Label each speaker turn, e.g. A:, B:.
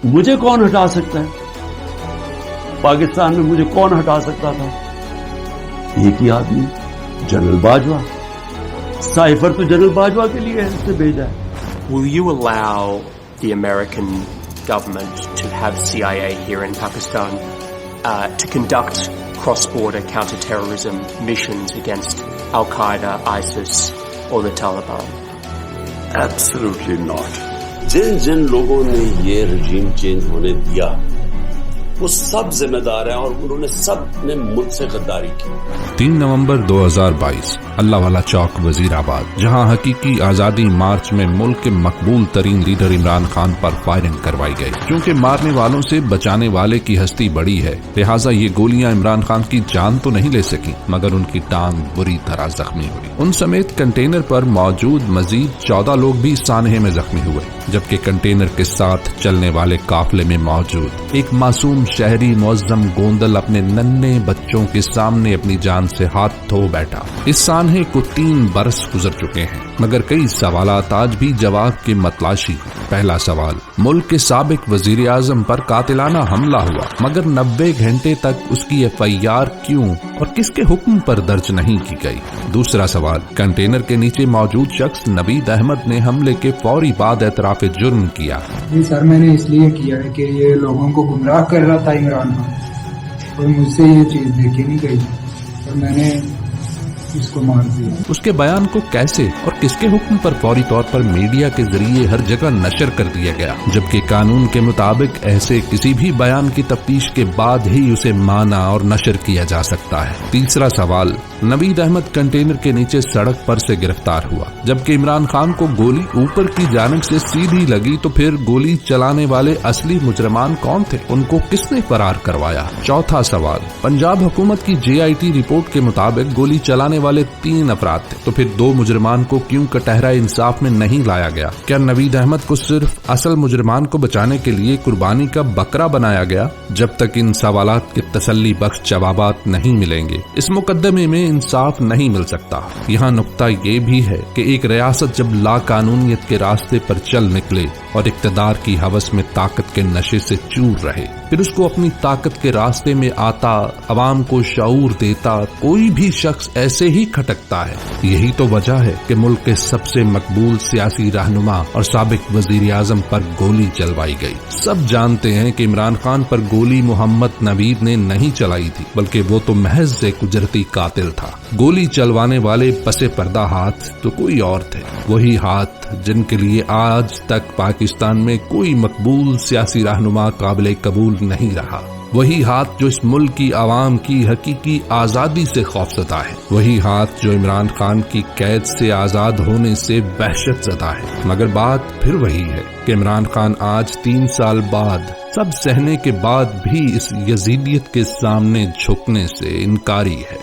A: मुझे कौन हटा सकता है? पाकिस्तान में मुझे कौन हटा सकता था? एक ही आदमी, जनरल बाजवा। साइफर तो जनरल बाजवा के लिए इसने भेजा है।
B: Will you allow the American government to have CIA here in Pakistan to conduct cross-border counter-terrorism missions against Al-Qaeda, ISIS or the Taliban?
A: Absolutely not. जिन लोगों ने ये रजीम चेंज होने दिया वो सब जिम्मेदार हैं और उन्होंने सब ने मुझसे गद्दारी की।
C: 3 नवंबर 2022 अल्लाहवाला चौक वजीराबाद, जहां हकीकी आजादी मार्च में मुल्क के मकबूल तरीन लीडर इमरान खान पर फायरिंग करवाई गई। क्योंकि मारने वालों से बचाने वाले की हस्ती बड़ी है, लिहाजा ये गोलियां इमरान खान की जान तो नहीं ले सकी, मगर उनकी टांग बुरी तरह जख्मी हुई। उन समेत कंटेनर पर मौजूद मजीद 14 लोग भी सानहे में जख्मी हुए, जबकि कंटेनर के साथ चलने वाले काफिले में मौजूद एक मासूम शहरी मुअज्जम गोंदल अपने नन्हे बच्चों के सामने अपनी जान से हाथ धो बैठा। इस सानहे को 3 बरस गुजर चुके हैं, मगर कई सवालात आज भी जवाब की मतलाशी। पहला सवाल, मुल्क के साबिक वजीर आजम पर कातिलाना हमला हुआ, मगर 90 घंटे तक उसकी FIR क्यों और किसके हुक्म पर दर्ज नहीं की गई? दूसरा सवाल, कंटेनर के नीचे मौजूद शख्स नवीद अहमद ने हमले के फौरी बाद एतराफ जुर्म किया।
D: जी सर, मैंने इसलिए किया है कि ये लोगों को गुमराह कर रहा था इमरान खान, और मुझसे ये चीज देखी नहीं गई और मैंने इसको मार दिया।
C: उसके बयान को कैसे और किसके हुक्म पर फौरी तौर पर मीडिया के जरिए हर जगह नशर कर दिया गया, जबकि कानून के मुताबिक ऐसे किसी भी बयान की तफ्तीश के बाद ही उसे माना और नशर किया जा सकता है। तीसरा सवाल, नवीद अहमद कंटेनर के नीचे सड़क पर से गिरफ्तार हुआ, जबकि इमरान खान को गोली ऊपर की जानिब से सीधी लगी, तो फिर गोली चलाने वाले असली मुजरमान कौन थे? उनको किसने फरार करवाया? चौथा सवाल, पंजाब हुकूमत की JIT रिपोर्ट के मुताबिक गोली चलाने वाले 3 अफराद थे, तो फिर 2 मुजरमान को क्यों कटहरा इंसाफ में नहीं लाया गया? क्या नवीद अहमद को सिर्फ असल मुजरमान को बचाने के लिए कुर्बानी का बकरा बनाया गया? जब तक इन सवालात के तसल्ली बख्श जवाबात नहीं मिलेंगे, इस मुकदमे में इंसाफ नहीं मिल सकता। यहाँ नुक्ता ये भी है कि एक रियासत जब लाकानूनियत के रास्ते पर चल निकले और इक्तदार की हवस में ताकत के नशे से चूर रहे, फिर उसको अपनी ताकत के रास्ते में आता, अवाम को शऊर देता कोई भी शख्स ऐसे ही खटकता है। यही तो वजह है कि मुल्क के सबसे मकबूल सियासी रहनुमा और साबिक वजीर आजम पर गोली चलवाई गई। सब जानते हैं कि इमरान खान पर गोली मोहम्मद नवीद ने नहीं चलाई थी, बल्कि वो तो महज एक कुदरती कातिल था। गोली चलवाने वाले पसे पर्दा हाथ तो कोई और थे, वही हाथ जिनके लिए आज तक पाकिस्तान में कोई मकबूल सियासी रहनुमा काबिल कबूल नहीं रहा। वही हाथ जो इस मुल्क की आवाम की हकीकी आजादी से खौफजदा है, वही हाथ जो इमरान खान की कैद से आजाद होने से वहशत ज़दा है। मगर बात फिर वही है कि इमरान खान आज 3 साल बाद सब सहने के बाद भी इस यजीदियत के सामने झुकने से इनकारी है।